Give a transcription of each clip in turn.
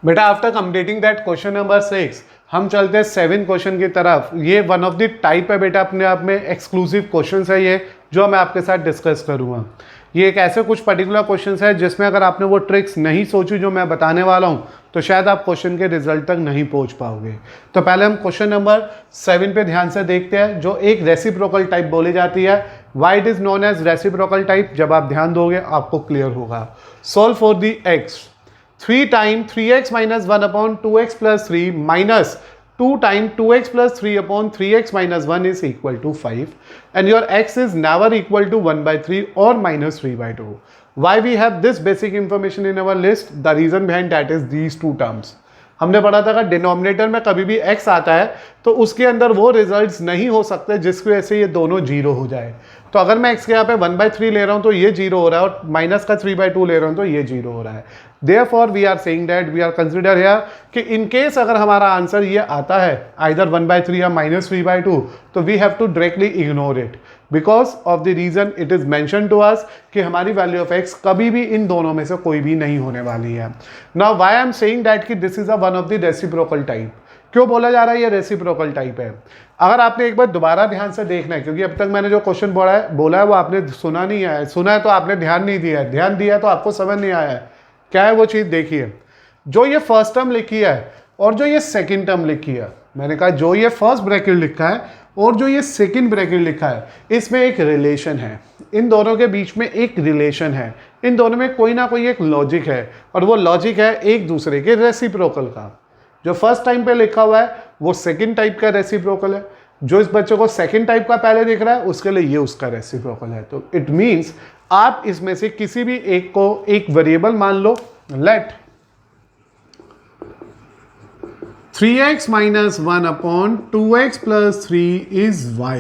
बेटा after completing that question number 6 हम चलते हैं 7 क्वेश्चन की तरफ। ये वन ऑफ द टाइप है बेटा, अपने आप में एक्सक्लूसिव क्वेश्चंस है ये, जो मैं आपके साथ डिस्कस करूंगा। ये एक ऐसे कुछ पर्टिकुलर क्वेश्चंस है जिसमें अगर आपने वो ट्रिक्स नहीं सोची जो मैं बताने वाला हूं तो शायद आप क्वेश्चन के रिजल्ट तक नहीं पहुंच पाओगे। तो पहले हम क्वेश्चन नंबर 7 पे ध्यान से देखते हैं, जो एक रेसिप्रोकल टाइप बोली जाती है। Why it is known as reciprocal type, जब आप ध्यान दोगे आपको क्लियर होगा। Solve for the x 3 time 3x minus 1 upon 2x plus 3 minus 2 time 2x plus 3 upon 3x minus 1 is equal to 5 and your x is never equal to 1/3 or minus 3/2. Why we have this basic information in our list? The reason behind that is these two terms. हमने पढ़ा था कि denominator में कभी भी x आता है तो उसके अंदर वो रिजल्ट्स नहीं हो सकते जिसकी वजह से ये दोनों जीरो हो जाए। तो अगर मैं x के यहाँ पे 1/3 ले रहा हूँ तो ये जीरो हो रहा है, और माइनस का 3/2 ले रहा हूँ तो ये जीरो हो रहा है। Therefore we are saying that we are consider here कि इन केस अगर हमारा आंसर ये आता है either 1/3 या माइनस 3/2, तो we have to directly ignore it because of the reason it is mentioned to us कि हमारी वैल्यू ऑफ x कभी भी इन दोनों में से कोई भी नहीं होने वाली है। Now why I am saying that कि this is a one of the reciprocal type. क्यों बोला जा रहा है ये रेसिप्रोकल टाइप है? अगर आपने एक बार दोबारा ध्यान से देखना है, क्योंकि अब तक मैंने जो क्वेश्चन बोला है वो आपने सुना नहीं है, सुना है तो आपने ध्यान नहीं दिया है, ध्यान दिया है तो आपको समझ नहीं आया है। क्या है वो चीज़? देखिए, जो ये फर्स्ट टर्म लिखी है और जो ये सेकंड टर्म लिखी है, मैंने कहा जो ये फर्स्ट ब्रैकेट लिखा है और जो ये सेकंड ब्रैकेट लिखा है, इसमें एक रिलेशन है, इन दोनों के बीच में एक रिलेशन है, इन दोनों में कोई ना कोई एक लॉजिक है, और वो लॉजिक है एक दूसरे के रेसिप्रोकल का। जो फर्स्ट टाइम पे लिखा हुआ है वो सेकंड टाइप का रेसिप्रोकल है, जो इस बच्चे को सेकंड टाइप का पहले दिख रहा है उसके लिए ये उसका रेसिप्रोकल है। तो इट मींस आप इसमें से किसी भी एक को एक वेरिएबल मान लो, let 3x minus 1 upon 2x plus 3 is y।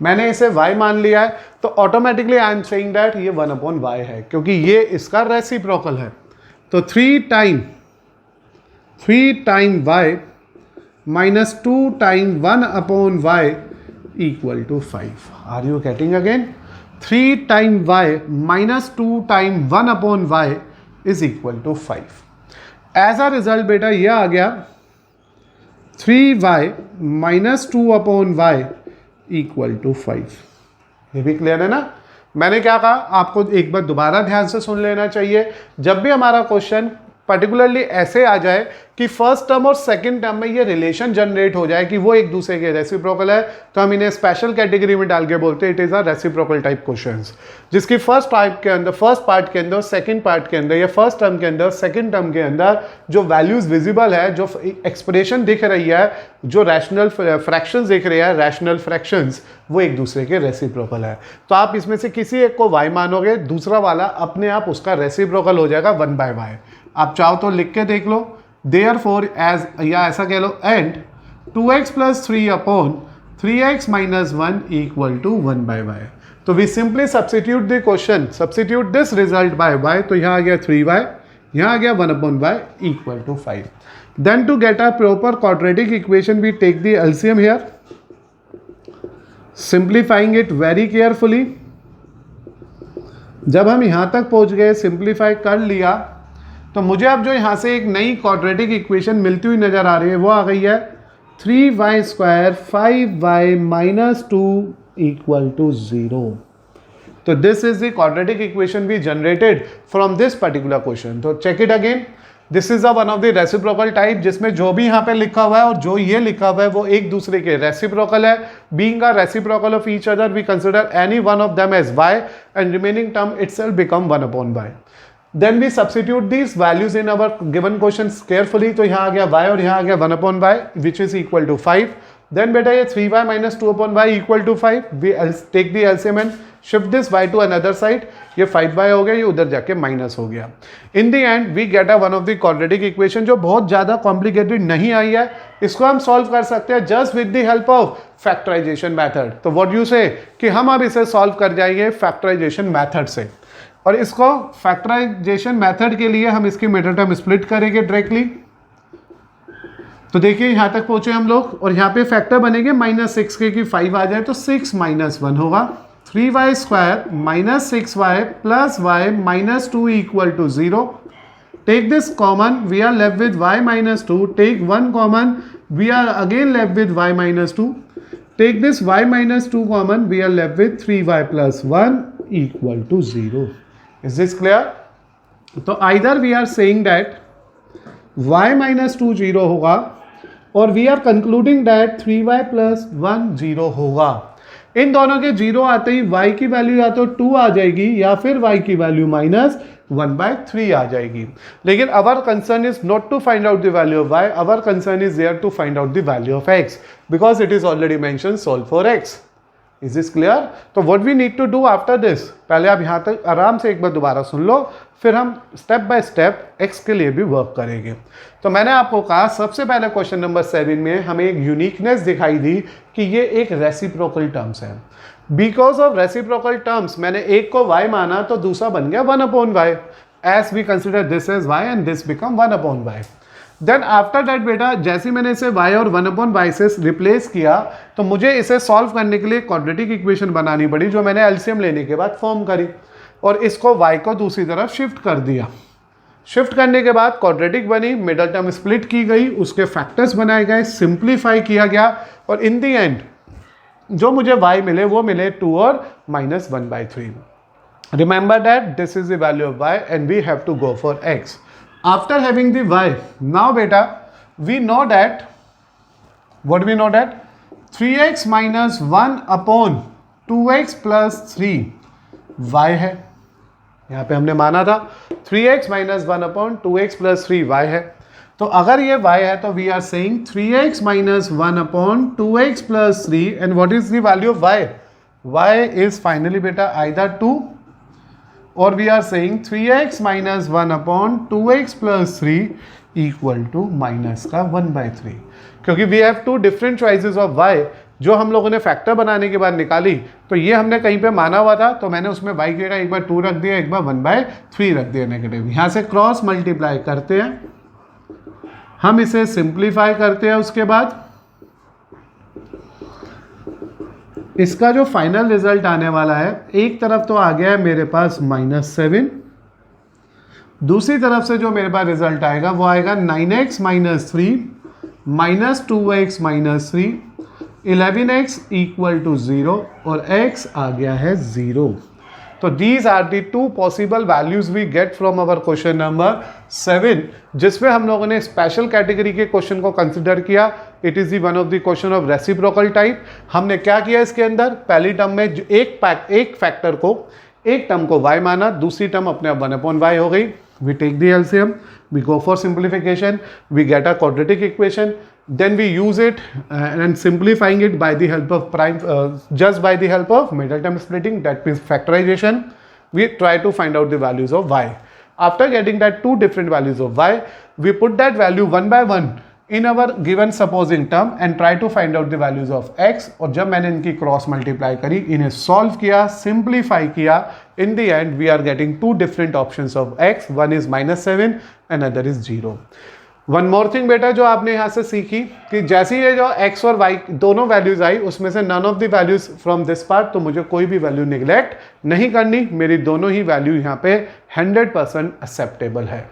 मैंने इसे y मान लिया है तो automatically I am saying that ये 1 अपॉन y है, क्योंकि ये इसका रेसिप्रोकल है। तो 3 time y minus 2 time 1 upon y equal to 5। Are you getting again? 3 time y minus 2 time 1 upon y is equal to 5। As a result बेटा ये आ गया 3y minus 2 upon y equal to 5। ये भी clear है ना? मैंने क्या कहा, आपको एक बार दोबारा ध्यान से सुन लेना चाहिए। जब भी हमारा क्वेश्चन पर्टिकुलरली ऐसे आ जाए कि फर्स्ट टर्म और सेकंड टर्म में ये रिलेशन जनरेट हो जाए कि वो एक दूसरे के रेसिप्रोकल है, तो हम इन्हें स्पेशल कैटेगरी में डाल के बोलते हैं it is a reciprocal type questions, जिसकी फर्स्ट पार्ट के अंदर, फर्स्ट पार्ट के अंदर, सेकंड पार्ट के अंदर, या फर्स्ट टर्म के अंदर, सेकंड टर्म के अंदर जो वैल्यूज विजिबल है, जो एक्सप्रेशन दिख रही है, जो रैशनल फ्रैक्शंस दिख रहे हैं, रैशनल फ्रैक्शंस, वो एक दूसरे के रेसिप्रोकल है। तो आप इसमें से किसी एक को y मानोगे, दूसरा वाला अपने आप उसका रेसिप्रोकल हो जाएगा 1/y। आप चाहो तो लिख के देख लो, देयरफॉर एज, या ऐसा कह लो, and 2x plus 3 upon 3x minus 1 equal to 1/y। तो we simply substitute the question, substitute this result by y, तो यहाँ आ गया 3y, यहाँ आ गया 1/y equal to 5। Then to get a proper quadratic equation we take the LCM here, simplifying it very carefully. जब हम यहाँ तक पहुँच गए, सिंप्लीफाई कर लिया, तो मुझे अब जो यहाँ से एक नई क्वाड्रेटिक इक्वेशन मिलती हुई नजर आ रही है वो आ गई है 3y square 5y minus 2 equal to 0। तो this is the quadratic equation we generated from this particular question. तो check it again, this is a one of the reciprocal type, जिसमें जो भी यहाँ पे लिखा हुआ है और जो ये लिखा हुआ है वो एक दूसरे के रेसिप्रोकल है। Being a reciprocal of each other we consider any one of them as y and remaining term itself become 1/y। Then we substitute these values in our given questions carefully। तो यहाँ आ गया y और यहाँ आ गया 1/y which is equal to 5। Then बेटा ये 3y minus 2/y equal to 5। We take the LCM and shift this y to another side। ये 5y हो गया, ये उधर जाके माइनस हो गया। In the end we get a one of the quadratic equation जो बहुत ज़्यादा कॉम्प्लिकेटेड नहीं आई है। इसको हम सॉल्व कर सकते हैं just with the help of factorization method। तो what you say कि हम अब इसे सॉल्व कर जाएंगे factorization method से, और इसको फैक्टराइजेशन मेथड के लिए हम इसकी मिडल टर्म स्प्लिट करेंगे डायरेक्टली। तो देखिए यहाँ तक पहुंचे हम लोग, और यहाँ पे फैक्टर बनेंगे -6 के, कि 5 आ जाए तो 6 माइनस 1 होगा। 3y square minus 6y plus y minus 2 equal to 0। Take this common, we are left with y minus 2. Take 1 common, we are again left with y minus 2. Take this y minus 2 common, we are left with 3y plus 1 equal to 0. Is this clear? तो either we are saying that y minus 2 0 होगा और we are concluding that 3y plus 1 0 होगा. इन दोनों के 0 आते ही y की value या तो 2 आ जाएगी या फिर y की वैल्यू माइनस 1/3 आ जाएगी. लेकिन our concern is not to find out the value of y, our concern is there to find out the value of x because it is already mention solve for x. Is this clear? तो what we need to do after this, पहले आप यहां तक आराम से एक बार दोबारा सुन लो, फिर हम स्टेप बाय स्टेप x के लिए भी वर्क करेंगे. तो मैंने आपको कहा सबसे पहले क्वेश्चन नंबर 7 में हमें एक यूनिकनेस दिखाई दी कि ये एक रेसिप्रोकल टर्म्स है. बिकॉज ऑफ रेसिप्रोकल टर्म्स मैंने एक को y माना तो दूसरा बन गया 1/y. As we consider this as y and this become 1/y. Then after that बेटा जैसे मैंने इसे y और 1/y से रिप्लेस किया तो मुझे इसे सॉल्व करने के लिए क्वाड्रेटिक इक्वेशन बनानी पड़ी जो मैंने एलसीएम लेने के बाद फॉर्म करी और इसको y को दूसरी तरफ शिफ्ट कर दिया. शिफ्ट करने के बाद क्वाड्रेटिक बनी, मिडल टर्म स्प्लिट की गई, उसके फैक्टर्स बनाए गए, सिंप्लीफाई किया गया और इन दी एंड जो मुझे y मिले वो मिले 2 और -1/3. Remember that this is the value of y and we have to go for x. After having the y, now beta, we know that, what we know that 3x minus 1 upon 2x plus 3 y है. यहाँ पे हमने माना था 3x minus 1 upon 2x plus 3 y है. तो अगर ये y है तो we are saying 3x minus 1 upon 2x plus 3 and what is the value of y? y is finally beta either 2 or we are saying 3x minus 1 upon 2x plus 3 equal to minus का 1/3. क्योंकि we have two different choices of y जो हम लोगों ने factor बनाने के बाद निकाली. तो ये हमने कहीं पे माना हुआ था तो मैंने उसमें y की जगह एक बार 2 रख दिया, एक बार 1/3 रख दिया नेगेटिव. यहाँ से क्रॉस मल्टीप्लाई करते हैं, हम इसे सिंप्लीफाई करते हैं. उसके बाद इसका जो फाइनल रिजल्ट आने वाला है, एक तरफ तो आ गया है मेरे पास -7, दूसरी तरफ से जो मेरे पास रिजल्ट आएगा वो आएगा 9x minus 3 minus 2x minus 3, 11x equal to 0 और x आ गया है 0. तो these are the two possible values we get from our question number 7 जिसमें हम लोगों ने स्पेशल कैटेगरी के क्वेश्चन को कंसिडर किया. It is the one of the question of reciprocal type. हमने क्या किया इसके अंदर, पहली टर्म में एक फैक्टर को, एक टर्म को y माना, दूसरी टर्म अपने आप 1/y हो गई. we take the LCM, we go for simplification, we get a quadratic equation, then we use it and simplifying it by the help of just by the help of middle term splitting, that means factorization, we try to find out the values of y. After getting that two different values of y, we put that value one by one in our given supposing term and try to find out the values of x. और जब मैंने इनकी cross multiply करी, इन्हें solve किया, simplify किया, in the end we are getting two different options of x. one is -7 and other is 0. One more thing बेटा जो आपने यहाँ से सीखी कि जैसे ये जो x और y दोनों वैल्यूज आई उसमें से none of the values from this part, तो मुझे कोई भी वैल्यू निगलेक्ट नहीं करनी, मेरी दोनों ही वैल्यू यहाँ पे 100% एक्सेप्टेबल है.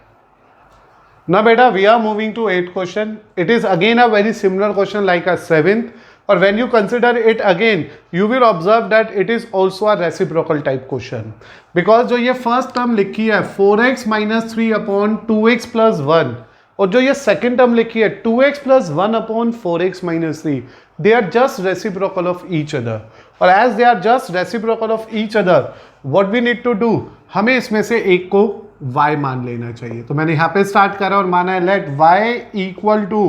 Now beta we are moving to 8th question. It is again a very similar question like a 7th, or when you consider it again you will observe that it is also a reciprocal type question because जो ये first term लिखी है 4x minus 3 upon 2x plus 1 और जो ये second term लिखी है 2x plus 1 upon 4x minus 3, they are just reciprocal of each other. और as they are just reciprocal of each other, what we need to do, हमें इसमें से एक को y मान लेना चाहिए. तो मैंने यहाँ पे स्टार्ट करा और माना है let y equal to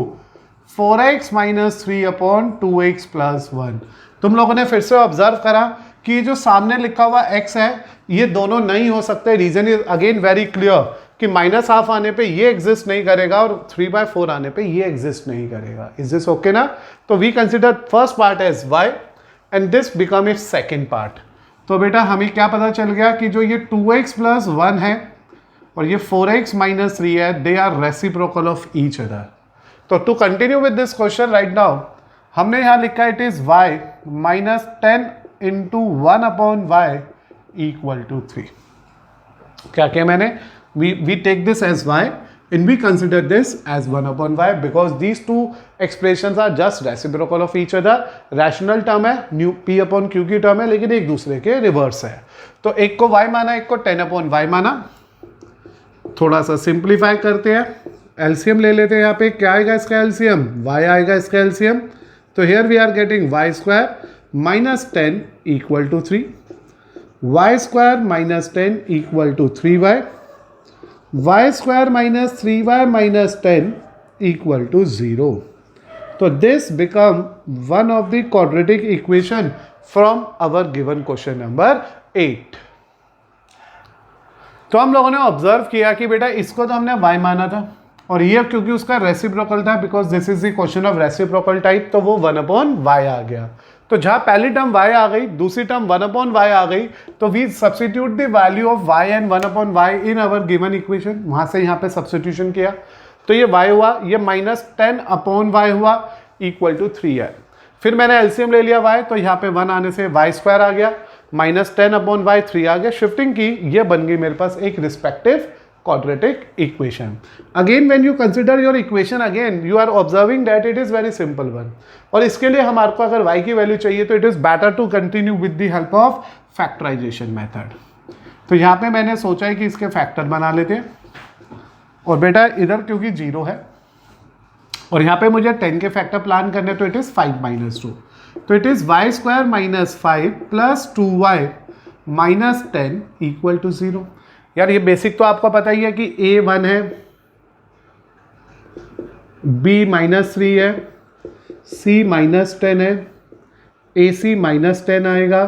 4x minus 3 upon 2x plus 1. तुम लोगों ने फिर से ऑब्जर्व करा कि जो सामने लिखा हुआ x है ये दोनों नहीं हो सकते. Reason is again very clear कि -½ आने पे ये एग्जिस्ट नहीं करेगा और 3/4 आने पे ये एग्जिस्ट नहीं करेगा. इज दिस ओके ना? तो we consider first part as y and this become its second part. तो बेटा हमें क्या पता चल गया कि जो ये 2x plus 1 है और ये 4x minus 3 है, they are reciprocal of each other. तो to continue with this question right now, हमने यहाँ लिखा it is y minus 10 into 1 upon y equal to 3. क्या किया मैंने, we take this as y and we consider this as 1 upon y because these two expressions are just reciprocal of each other. Rational term है, new p upon q की term है, लेकिन एक दूसरे के रिवर्स है. तो एक को y माना, एक को 10 अपॉन y माना. थोड़ा सा सिंप्लीफाई करते हैं, एलसीएम ले लेते हैं. यहाँ पे क्या आएगा इसका एलसीएम? y आएगा इसका एलसीएम. तो here we are getting y square minus 10 equal to 3, y square minus 10 equal to 3y, y square minus 3y minus 10 equal to 0. तो this become one of the quadratic equation from our given question number 8. तो हम लोगों ने observe किया कि बेटा इसको तो हमने y माना था और ये क्योंकि उसका रेसिप्रोकल था, because this is the question of reciprocal type, तो वो 1 अपॉन y आ गया. तो जहां पहली टर्म y आ गई, दूसरी टर्म 1 अपॉन y आ गई, तो we substitute the value of y and 1 upon y in our given equation. वहां से यहाँ पे सब्सटीट्यूशन किया तो ये y हुआ, ये माइनस 10 अपॉन y हुआ इक्वल टू 3 है. फिर मैंने एलसीएम ले लिया y, तो यहाँ पे 1 आने से y स्क्वायर आ गया, माइनस 10 अपॉन y 3 आ गया. शिफ्टिंग की, ये बन गई मेरे पास एक respective quadratic equation. Again when you consider your equation again you are observing that it is very simple one. और इसके लिए हमारे को अगर y की वैल्यू चाहिए तो it is better to continue with the help of factorization method. तो यहाँ पे मैंने सोचा है कि इसके फैक्टर बना लेते हैं और बेटा इधर क्योंकि 0 है और यहाँ पे मुझे 10 के फैक्टर प्लान करने, तो इट इज 5 माइनस 2. तो it is y square minus 5 plus 2y minus 10 equal to 0. यार ये बेसिक तो आपको पता ही है कि a 1 है, b माइनस 3 है, c माइनस 10 है, ac माइनस 10 आएगा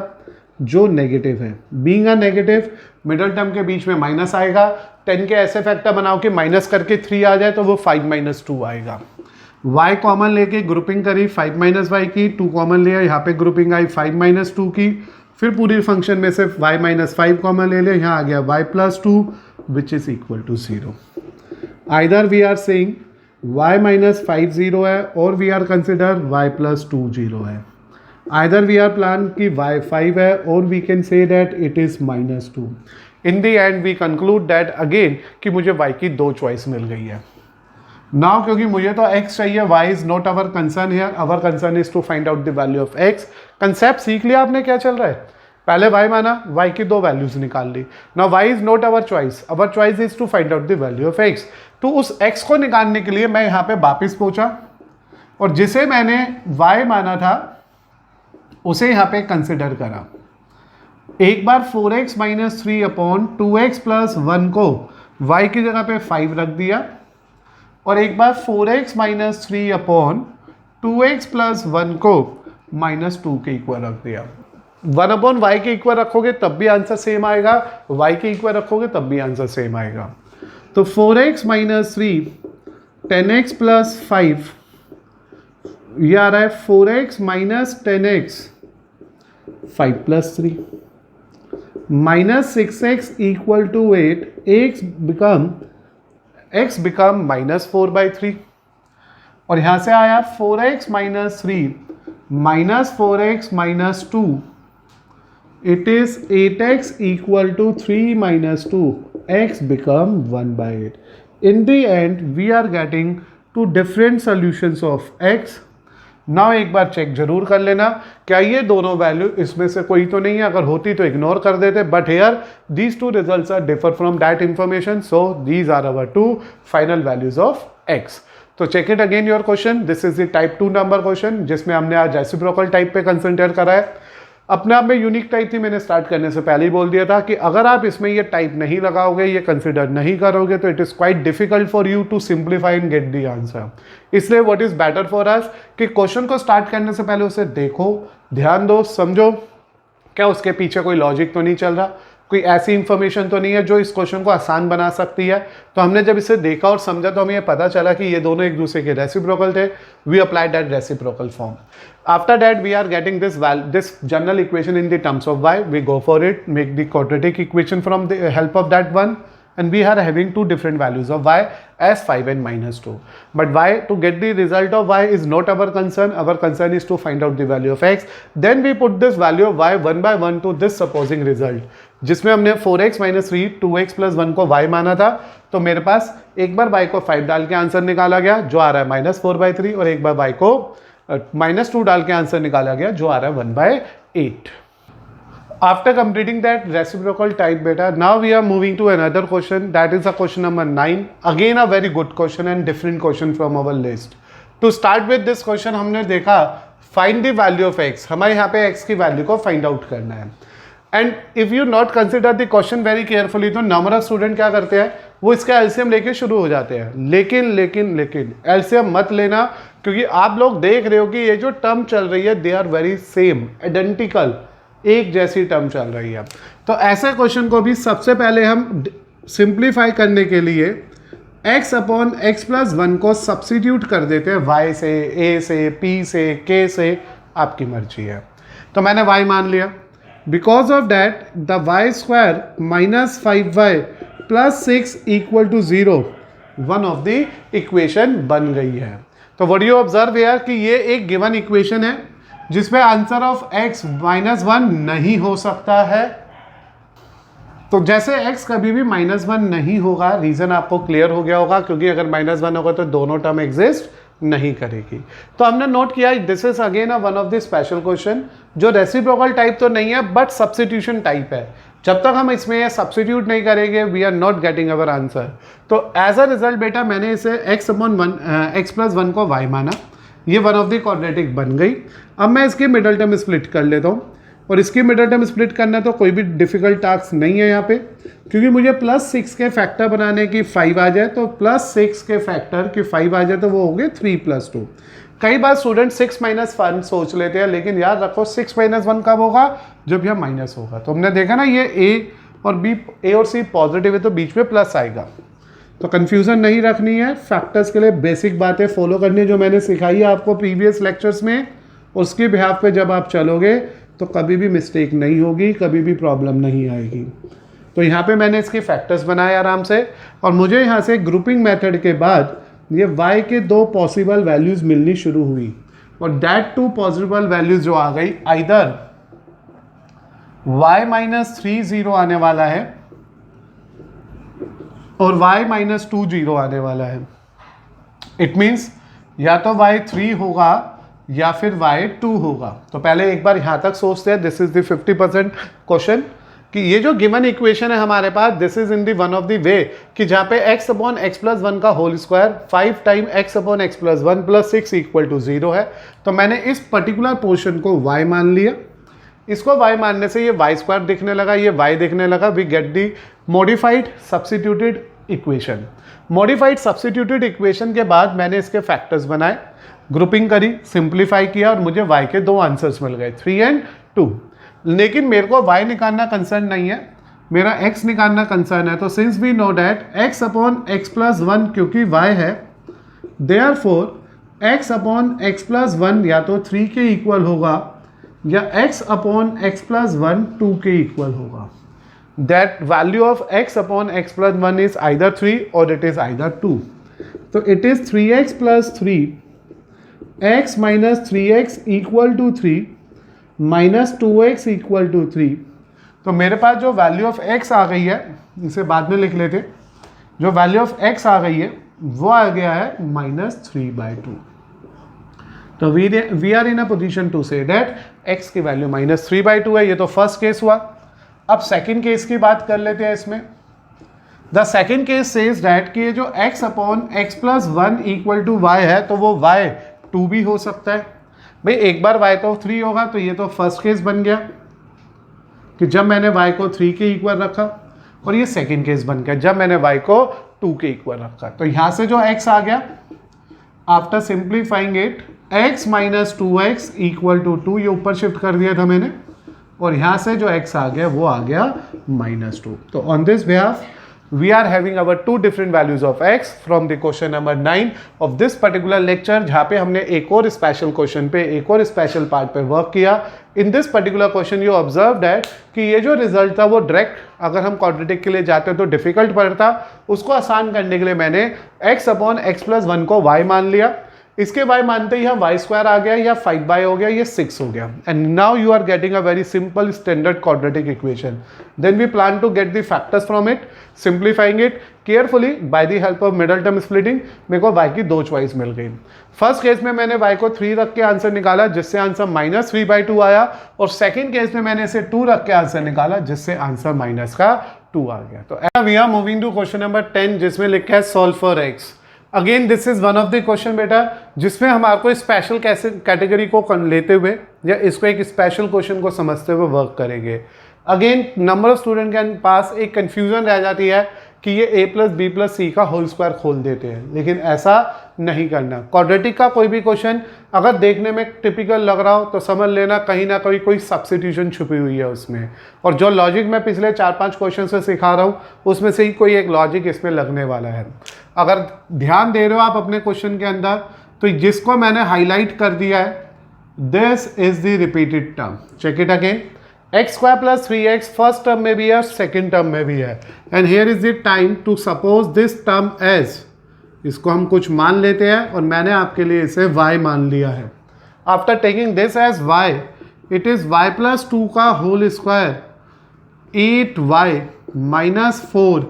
जो नेगेटिव है. Being a negative middle term के बीच में माइनस आएगा. 10 के ऐसे फैक्टर बनाओ कि माइनस करके 3 आ जाए तो वो 5 माइनस 2 आएगा. y कॉमन लेके ग्रुपिंग करी 5 माइनस वाई की, 2 कॉमन लिया, यहाँ पे ग्रुपिंग आई 5 माइनस 2 की. फिर पूरी फंक्शन में से y माइनस 5 कॉमन ले लिया, यहाँ आ गया y plus 2 which is equal to 0. Either we are saying y minus 5 0 है और we are consider y plus 2 0 है. आइदर वी आर प्लान कि y 5 है और we can say that it is minus 2. In the end we conclude that again कि मुझे y की 2 choice मिल गई है. नाउ क्योंकि मुझे तो x चाहिए, y is not our concern here, our concern is to find out the value of x. Concept सीख लिया आपने क्या चल रहा है? पहले y माना, y की 2 वैल्यूज निकाल ली. Now y is not our choice is to find out the value of x. तो उस x को निकालने के लिए मैं यहाँ पे वापिस पहुंचा और जिसे मैंने y माना था उसे यहाँ पे कंसिडर करा. एक बार 4x minus 3 upon 2x plus 1 को y की जगह पे 5 रख दिया और एक बार 4x minus 3 upon 2x plus 1 को माइनस 2 के इक्वल रख दिया. 1 अपॉन y के इक्वल रखोगे तब भी आंसर सेम आएगा, y के इक्वल रखोगे तब भी आंसर सेम आएगा. तो 4x माइनस 3 10x प्लस 5, ये आ रहा है 4x minus 10x 5 plus 3 minus 6x equal to 8. x become minus 4/3 और यहां से आया 4x minus 3 minus 4x minus 2. It is 8x equal to 3 minus 2. x become 1/8. In the end we are getting 2 different solutions of x. Now एक बार check जरूर कर लेना क्या ये दोनों वैल्यू इसमें से कोई तो नहीं है, अगर होती तो इग्नोर कर देते, but here these 2 results are differ from that information, so these are our 2 final values of x. तो check it again your question. This is the type 2 number question जिसमें हमने आज रेसिप्रोकल टाइप पे concentrate करा है. अपने आप में यूनिक टाइप थी, मैंने स्टार्ट करने से पहले ही बोल दिया था कि अगर आप इसमें ये टाइप नहीं लगाओगे, ये कंसिडर नहीं करोगे तो it is quite difficult for you to simplify and get the answer. इसलिए what is better for us कि क्वेश्चन को स्टार्ट करने से पहले उसे देखो, ध्यान दो, समझो क्या उसके पीछे कोई लॉजिक तो नहीं चल रहा, कोई ऐसी इंफॉर्मेशन तो नहीं है जो इस क्वेश्चन को आसान बना सकती है. तो हमने जब इसे देखा और समझा तो हमें ये पता चला कि ये दोनों एक दूसरे के रेसिप्रोकल थे. We applied that reciprocal form. After that we are getting this general equation in the terms of y. We go for it, make the quadratic equation from the help of that one and we are having two different values of y as 5 and -2. But y, to get the result of y is not our concern. Our concern is to find out the value of x. Then we put this value of y one by one to this supposing result, जिसमें हमने 4x - 3 2x + 1 को y माना था. तो मेरे पास एक बार y को 5 डाल के आंसर निकाला गया जो आ रहा है -4/3, और एक बार y को -2 डाल के आंसर निकाला गया जो आ रहा है 1/8. After completing that reciprocal type beta, now we are moving to another question. That is a question number 9. Again a very good question and different question from our list. To start with this question, हमने देखा find the value of x. हमें यहाँ पे x की value को find out करना है. And if you not consider the question very carefully, तो नंबर ऑफ स्टूडेंट क्या करते हैं, वो इसका एलसीएम लेके शुरू हो जाते हैं. लेकिन एलसीएम मत लेना, क्योंकि आप लोग देख रहे हो कि ये जो टर्म चल रही है they are very same, identical, एक जैसी टर्म चल रही है. तो ऐसे क्वेश्चन को भी सबसे पहले हम सिंप्लीफाई करने के लिए x/x+1 को सब्स्टिट्यूट कर देते हैं y से, a से, p से, k से, आपकी मर्जी है. तो मैंने y मान लिया. Because of that the y² - 5y + 6 = 0 one of the equation बन गई है. तो व्हाट यू ऑब्जर्व हियर कि ये एक गिवन इक्वेशन है जिसमें आंसर ऑफ x -1 नहीं हो सकता है. तो जैसे x कभी भी -1 नहीं होगा, रीजन आपको क्लियर हो गया होगा, क्योंकि अगर -1 होगा तो दोनों टर्म एग्जिस्ट नहीं करेगी. तो हमने नोट किया this is again one of the special question जो रेसिप्रोकल टाइप तो नहीं है बट सब्स्टिट्यूशन टाइप है. जब तक हम इसमें सब्स्टिट्यूट नहीं करेंगे we are not getting our answer. तो एज अ रिजल्ट बेटा मैंने इसे x/1 को y माना. ये वन ऑफ द क्वाड्रेटिक बन गई. अब मैं इसकी मिडल टर्म स्प्लिट कर लेता हूँ, और इसकी मिडल टर्म स्प्लिट करना तो कोई भी डिफिकल्ट टास्क नहीं है यहाँ पे, क्योंकि मुझे +6 के फैक्टर बनाने की 5 आ जाए, तो +6 के फैक्टर की 5 आ जाए तो वो हो गए 3 + 2. कई बार स्टूडेंट 6 - 1 सोच लेते हैं, लेकिन याद रखो 6 - 1 कब होगा, जब यह माइनस होगा. तो हमने देखा ना ये ए और सी पॉजिटिव है तो बीच में प्लस आएगा. तो कन्फ्यूज़न नहीं रखनी है. फैक्टर्स के लिए बेसिक बातें फॉलो करनी है जो मैंने सिखाई है आपको प्रीवियस लेक्चर्स में. उसके बिहाफ पे जब आप चलोगे तो कभी भी मिस्टेक नहीं होगी, कभी भी प्रॉब्लम नहीं आएगी. तो यहाँ पे मैंने इसके फैक्टर्स बनाए आराम से, और मुझे यहाँ से ग्रुपिंग मेथड के बाद ये y के 2 पॉसिबल वैल्यूज़ मिलनी शुरू हुई, और दैट 2 पॉसिबल वैल्यूज़ जो आ गई, आइदर y - 3 0 आने वाला है और y - 2 0 आने वाला है. इट मीन्स या तो y 3 होगा या फिर y 2 होगा. तो पहले एक बार यहाँ तक सोचते हैं. दिस इज द 50% क्वेश्चन कि ये जो गिवन इक्वेशन है हमारे पास, this is in the one of the way कि जहाँ पे x/x+1 का होल स्क्वायर 5 टाइम x/x+1 + 6 = 0 है. तो मैंने इस पर्टिकुलर पोर्शन को y मान लिया. इसको y मानने से ये y² दिखने लगा, ये y दिखने लगा. We get the modified substituted equation. Modified substituted equation के बाद मैंने इसके फैक्टर्स बनाए, ग्रुपिंग करी, सिंप्लीफाई किया, और मुझे y के 2 आंसर्स मिल गए, 3 और 2. लेकिन मेरे को y निकालना कंसर्न नहीं है, मेरा x निकालना कंसर्न है. तो since we know that x/x+1 क्योंकि y है, देयरफॉर x/x+1 या तो 3 के इक्वल होगा या x/x+1 2 के इक्वल होगा. That value of x/x+1 is either 3 और इट इज आइदर 2. तो it is 3x + 3 x - 3x = 3 - 2x = 3. तो मेरे पास जो वैल्यू ऑफ x आ गई है, इसे बाद में लिख लेते, जो वैल्यू ऑफ x आ गई है वो आ गया है -3/2. तो we are in a position to say that x की वैल्यू -3/2 है. ये तो फर्स्ट केस हुआ. अब सेकंड केस की बात कर लेते हैं. इसमें the second case says that कि ये जो x/x+1 = y है, तो वो y 2 भी हो सकता है. भाई एक बार y तो 3 होगा, तो ये तो फर्स्ट केस बन गया कि जब मैंने y को 3 के इक्वल रखा, और ये सेकंड केस बन गया जब मैंने y को 2 के इक्वल रखा. तो यहाँ से जो x आ गया, after simplifying it, x - 2x = 2, ये ऊपर शिफ्ट कर दिया था मैंने, और यहाँ से जो x आ गया वो आ गया -2. तो on this behalf we are having our two different values of x from the question number 9 of this particular lecture, जहाँ पे हमने एक और स्पेशल क्वेश्चन पे, एक और स्पेशल पार्ट पे वर्क किया. In this particular question you observe that कि ये जो रिजल्ट था वो डायरेक्ट अगर हम क्वाड्रेटिक के लिए जाते तो डिफिकल्ट पड़ता. उसको आसान करने के लिए मैंने x अपॉन x प्लस 1 को y मान लिया. इसके y मानते ही यहाँ y स्क्वायर आ गया या 5y हो गया, ये 6 हो गया. And now you are getting a very simple standard quadratic equation. Then we plan to get the factors from it, simplifying it carefully by the help of middle term splitting. मेरे को y की दो choice मिल गई. First case में मैंने y को 3 रख के आंसर निकाला जिससे आंसर -3/2 आया, और सेकेंड केस में मैंने इसे 2 रख के आंसर निकाला जिससे आंसर -2 आ गया. तो we are moving to question number 10 जिसमें लिखा है solve for x. Again this is one of the question बेटा जिसमें हम आपको स्पेशल कैटेगरी को लेते हुए या इसको एक स्पेशल क्वेश्चन को समझते हुए वर्क करेंगे. अगेन नंबर ऑफ स्टूडेंट के पास एक कंफ्यूजन रह जाती है कि ये a प्लस बी प्लस सी का होल स्क्वायर खोल देते हैं, लेकिन ऐसा नहीं करना. क्वाड्रेटिक का कोई भी क्वेश्चन अगर देखने में टिपिकल लग रहा हो तो समझ लेना कहीं ना कहीं कोई सब्स्टिट्यूशन छुपी हुई है उसमें, और जो लॉजिक मैं पिछले 4-5 क्वेश्चन से सिखा रहा हूँ उसमें से ही कोई एक लॉजिक इसमें लगने वाला है. अगर ध्यान दे रहे हो आप अपने क्वेश्चन के अंदर तो जिसको मैंने हाईलाइट कर दिया है this is the repeated term. Check it again. X square plus 3x first term में भी है, सेकेंड टर्म में भी है. And here is the time to suppose this term as, इसको हम कुछ मान लेते हैं और मैंने आपके लिए इसे y मान लिया है. After taking this as y, it is y plus 2 का whole square 8y minus 4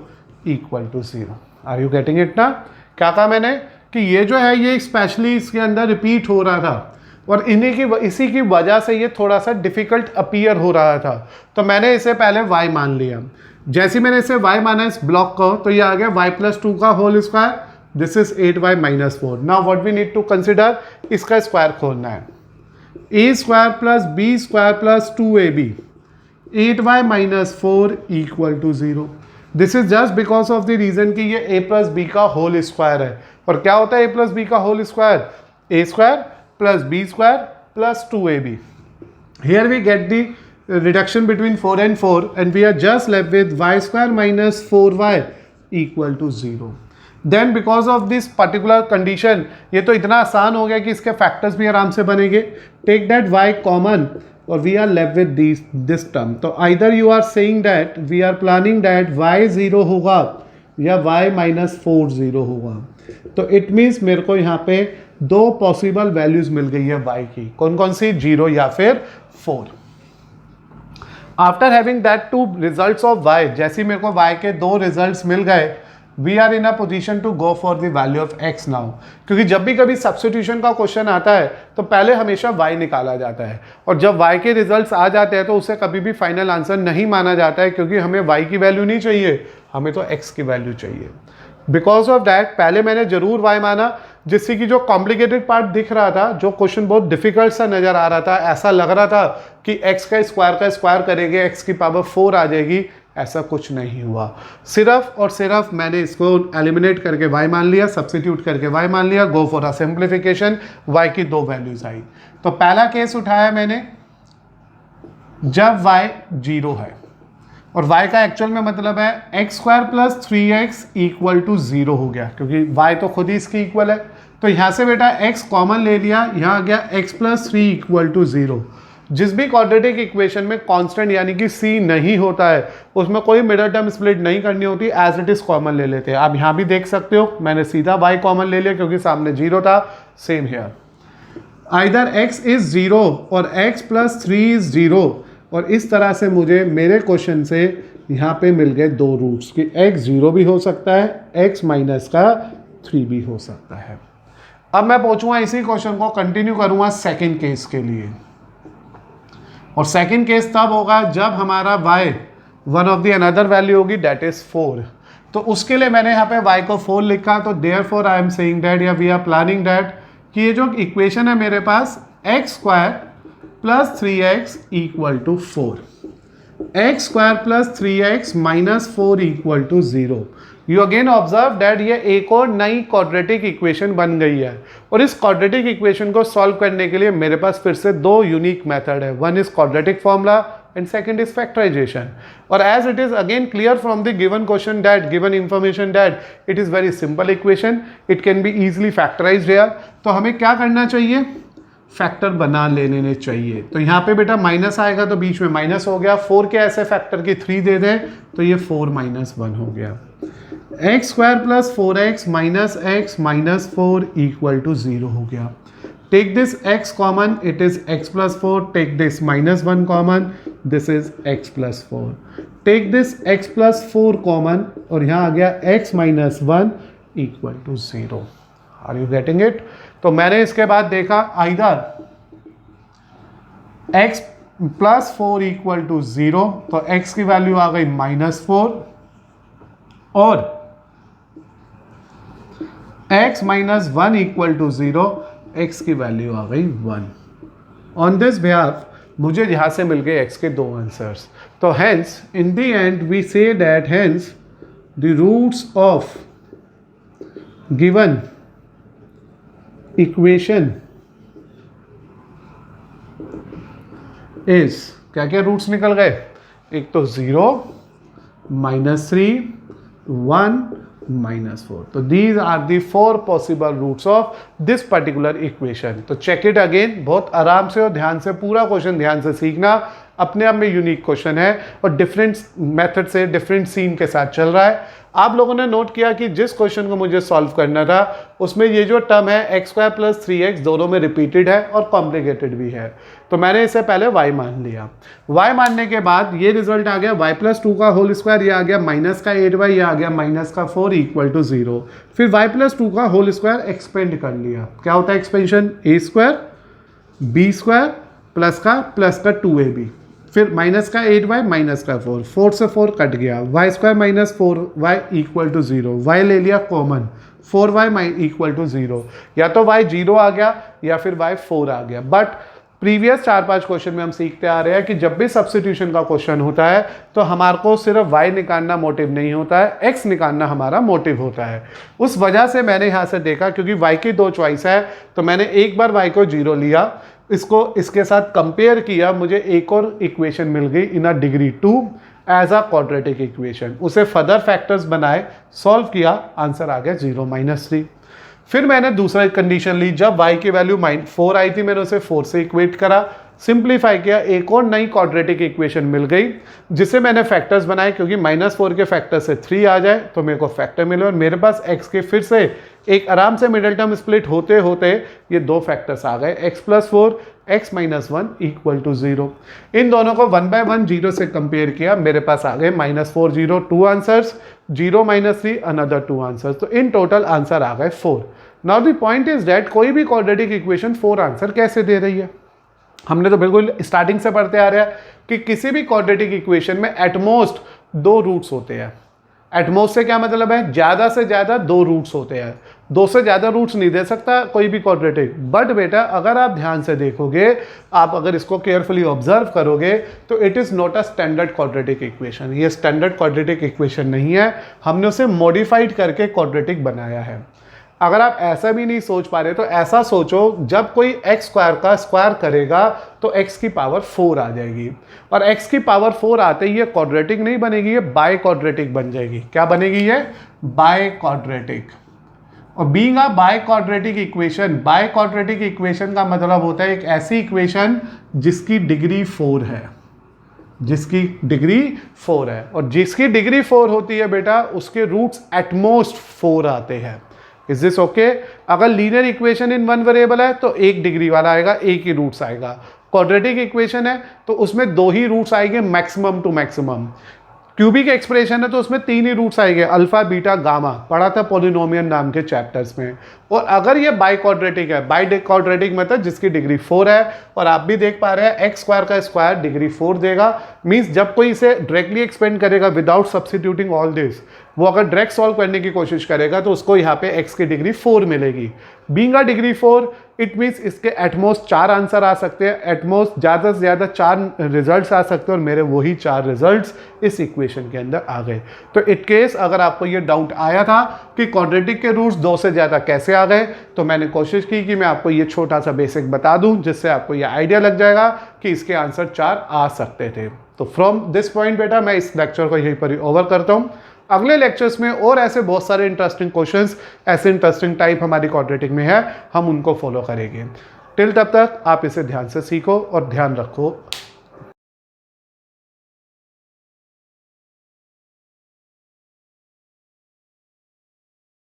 equal to 0. Are you getting it ना? क्या कहा मैंने कि ये जो है ये स्पेशली इसके अंदर रिपीट हो रहा था और इसी की वजह से ये थोड़ा सा डिफिकल्ट अपीयर हो रहा था, तो मैंने इसे पहले y मान लिया. जैसे मैंने इसे y माना इस ब्लॉक को तो ये आ गया y प्लस 2 का whole square, this is 8y minus 4. Now what we need to consider, इसका स्क्वायर खोलना है. a square plus b square plus 2ab 8y minus 4 equal to 0. This is just because of the reason कि ये a plus b का whole square है. और क्या होता है a प्लस बी का whole square? a square plus b square plus 2ab. Here we get the reduction between 4 and 4 and we are just left with y square minus 4y equal to 0. Then because of this particular condition, ये तो इतना आसान हो गया कि इसके factors भी आराम से बनेंगे. Take that y common और we are left with this term. तो either you are saying that we are planning that y 0 होगा या y minus 4 0 होगा. तो इट मीन्स मेरे को यहाँ पे दो पॉसिबल वैल्यूज मिल गई है y की. कौन कौन सी? 0 या फिर 4. After having that two results of y, जैसे मेरे को y के दो रिजल्ट्स मिल गए, we are in a position to go for the value of x now. क्योंकि जब भी कभी सब्स्टिट्यूशन का क्वेश्चन आता है तो पहले हमेशा y निकाला जाता है, और जब y के रिजल्ट्स आ जाते हैं तो उसे कभी भी फाइनल आंसर नहीं माना जाता है, क्योंकि हमें y की वैल्यू नहीं चाहिए, हमें तो x की वैल्यू चाहिए. बिकॉज ऑफ दैट पहले मैंने जरूर y माना, जिससे कि जो कॉम्प्लिकेटेड पार्ट दिख रहा था, जो क्वेश्चन बहुत डिफिकल्ट सा नजर आ रहा था, ऐसा लग रहा था कि x का स्क्वायर करेंगे x की पावर 4 आ जाएगी, ऐसा कुछ नहीं हुआ. सिर्फ और सिर्फ मैंने इसको एलिमिनेट करके y मान लिया, सब्स्टिट्यूट करके y मान लिया, go for a simplification, y की दो वैल्यूज आई. तो पहला केस उठाया मैंने जब y 0 है और y का एक्चुअल में मतलब है x square plus 3x equal to 0 हो गया, क्योंकि y तो खुद ही इसकी इक्वल है. तो यहाँ से बेटा x कॉमन ले लिया, यहाँ आ गया x प्लस 3 इक्वल टू 0. जिस भी क्वाड्रेटिक इक्वेशन में कांस्टेंट यानी कि c नहीं होता है उसमें कोई मिडल टर्म स्प्लिट नहीं करनी होती, एज इट इज कॉमन ले लेते हैं. आप यहाँ भी देख सकते हो मैंने सीधा y कॉमन ले लिया क्योंकि सामने 0 था. Same here, either x is 0 और x प्लस 3 इज 0, और इस तरह से मुझे मेरे क्वेश्चन से यहाँ पे मिल गए दो रूट्स कि x 0 भी हो सकता है, x माइनस का 3 भी हो सकता है. अब मैं पहुँचूँगा इसी क्वेश्चन को कंटिन्यू करूँगा सेकेंड केस के लिए, और सेकेंड केस तब होगा जब हमारा y one of the another value होगी दैट इज 4. तो उसके लिए मैंने यहाँ पे y को 4 लिखा. तो therefore I am saying that या वी आर प्लानिंग दैट कि ये जो इक्वेशन है मेरे पास X square plus 3x equal to 4, X square plus 3x minus 4 equal to 0. You again observe that ये एक और नई क्वाड्रेटिक इक्वेशन बन गई है, और इस क्वाड्रेटिक इक्वेशन को सॉल्व करने के लिए मेरे पास फिर से दो यूनिक मेथड है. One is quadratic formula and second is factorization. Or as it is again clear from the given question that given information that it is very simple equation, it can be easily factorized here. तो हमें क्या करना चाहिए, factor बना लेने चाहिए. तो यहाँ पे बेटा माइनस आएगा तो बीच में माइनस हो गया, 4 के ऐसे फैक्टर की 3 दे दें तो ये 4 माइनस 1 हो गया. X square plus 4x minus x minus 4 equal to 0 हो गया. Take this x common, it is x plus 4. Take this minus 1 common, this is x plus 4. Take this x plus 4 common और यहाँ आ गया x minus 1 equal to 0. Are you getting it? तो मैंने इसके बाद देखा either x plus 4 equal to 0, तो x की वैल्यू आ गई माइनस 4 और x minus 1 equal to 0, x की वैल्यू आ गई 1. ऑन दिस बिहाफ मुझे यहां से मिल गए x के 2 आंसर्स. तो hence in the end we say that hence the roots of given equation is, क्या क्या रूट्स निकल गए, एक तो 0, -3, 1, -4. तो these are the 4 possible roots of this particular equation. तो चेक इट अगेन, बहुत आराम से और ध्यान से पूरा क्वेश्चन ध्यान से सीखना. अपने आप में यूनिक क्वेश्चन है और डिफरेंट मेथड से डिफरेंट सीन के साथ चल रहा है. आप लोगों ने नोट किया कि जिस क्वेश्चन को मुझे सॉल्व करना था उसमें ये जो टर्म है एक्स स्क्वायर प्लस 3x दोनों में रिपीटेड है और कॉम्प्लिकेटेड भी है. तो मैंने इसे पहले y मान लिया. y मानने के बाद ये रिजल्ट आ गया y प्लस 2 का होल स्क्वायर, ये आ गया माइनस का 8y, ये आ गया माइनस का 4 इक्वल टू 0. फिर y प्लस 2 का होल स्क्वायर एक्सपेंड कर लिया. क्या होता है expansion, a square b square plus का 2ab, फिर माइनस का 8y माइनस का 4, 4 से 4 कट गया, y square minus 4y equal to 0, y ले लिया कॉमन, 4y इक्वल टू 0. या तो y 0 आ गया या फिर y 4 आ गया. बट प्रीवियस 4-5 क्वेश्चन में हम सीखते आ रहे हैं कि जब भी सब्स्टिट्यूशन का क्वेश्चन होता है तो हमारे को सिर्फ y निकालना मोटिव नहीं होता है, x निकालना हमारा मोटिव होता है. उस वजह से मैंने यहाँ से देखा क्योंकि y की 2 चॉइस है तो मैंने एक बार y को 0 लिया, इसको इसके साथ कंपेयर किया, मुझे एक और इक्वेशन मिल गई in a degree 2 as a quadratic equation. उसे फर्दर फैक्टर्स बनाए, सॉल्व किया, आंसर आ गया 0 -3. फिर मैंने दूसरा कंडीशन ली, जब y की वैल्यू 4 आई थी मैंने उसे 4 से इक्वेट करा, सिंप्लीफाई किया, एक और नई क्वाड्रेटिक इक्वेशन मिल गई जिसे मैंने फैक्टर्स बनाए क्योंकि -4 के फैक्टर से 3 आ जाए तो मेरे को फैक्टर मिले और मेरे पास x के फिर से एक आराम से मिडिल टर्म स्प्लिट होते होते ये 2 फैक्टर्स आ गए, x plus 4 x minus 1 equal to 0. इन दोनों को 1 बाय 1 0 से कंपेयर किया, मेरे पास आ गए -4 0 2 आंसर्स, 0 -3 अनदर 2 आंसर्स. तो इन टोटल आंसर आ गए 4. Now the point is that कोई भी क्वाड्रेटिक इक्वेशन 4 आंसर कैसे दे रही है. हमने तो बिल्कुल स्टार्टिंग से पढ़ते आ रहे हैं कि किसी भी क्वाड्रेटिक इक्वेशन में एटमोस्ट 2 रूट्स होते हैं. एटमोस्ट से क्या मतलब है, ज़्यादा से ज़्यादा 2 रूट्स होते हैं. 2 से ज़्यादा रूट्स नहीं दे सकता कोई भी क्वाड्रेटिक. बट बेटा अगर आप ध्यान से देखोगे, आप अगर इसको केयरफुली ऑब्जर्व करोगे तो it is not a standard quadratic equation. ये स्टैंडर्ड क्वाड्रेटिक इक्वेशन नहीं है, हमने उसे मॉडिफाइड करके क्वाड्रेटिक बनाया है. अगर आप ऐसा भी नहीं सोच पा रहे तो ऐसा सोचो, जब कोई x स्क्वायर का स्क्वायर करेगा तो x की पावर 4 आ जाएगी और x की पावर 4 आते ही ये क्वाड्रेटिक नहीं बनेगी, ये बाय क्वाड्रेटिक बन जाएगी. क्या बनेगी ये, बाय क्वाड्रेटिक. और being a by quadratic equation, by quadratic equation का मतलब होता है एक ऐसी इक्वेशन जिसकी डिग्री 4 है, जिसकी डिग्री 4 है. और जिसकी डिग्री 4 होती है बेटा उसके रूट्स एटमोस्ट 4 आते हैं. Is this okay? अगर लीनियर इक्वेशन इन 1 वेरिएबल है तो 1 डिग्री वाला आएगा, एक ही रूट्स आएगा. क्वाड्रेटिक इक्वेशन है तो उसमें 2 ही रूट्स आएंगे maximum two maximum. Cubic expression है तो उसमें 3 ही रूट्स आएंगे, अल्फा बीटा गामा, पढ़ा था पॉलिनोमियल नाम के चैप्टर्स में. और अगर ये बाय क्वाड्रेटिक है, बाय क्वाड्रेटिक मतलब जिसकी डिग्री 4 है, और आप भी देख पा रहे हैं एक्स स्क्वायर का स्क्वायर डिग्री 4 देगा, मीन्स जब कोई इसे डायरेक्टली एक्सपेंड करेगा विदाउट सब्स्टिट्यूटिंग ऑल दिस, वो अगर डायरेक्ट सॉल्व करने की कोशिश करेगा तो उसको यहाँ पे x की डिग्री 4 मिलेगी. Being a degree 4 it means इसके एटमोस्ट 4 आंसर आ सकते हैं, एटमोस्ट ज़्यादा से ज़्यादा 4 रिजल्ट्स आ सकते हैं और मेरे वही 4 रिजल्ट्स इस इक्वेशन के अंदर आ गए. तो इट केस अगर आपको ये डाउट आया था कि क्वाड्रेटिक के रूट्स 2 से ज़्यादा कैसे आ गए, तो मैंने कोशिश की कि मैं आपको ये छोटा सा बेसिक बता दूं जिससे आपको ये आइडिया लग जाएगा कि इसके आंसर 4 आ सकते थे. तो फ्रॉम दिस पॉइंट बेटा मैं इस लेक्चर को यहीं पर ही ओवर करता हूँ। अगले लेक्चर्स में और ऐसे बहुत सारे इंटरेस्टिंग क्वेश्चंस, ऐसे इंटरेस्टिंग टाइप हमारी क्वाड्रेटिक में है, हम उनको फॉलो करेंगे। टिल तब तक आप इसे ध्यान से सीखो और ध्यान रखो।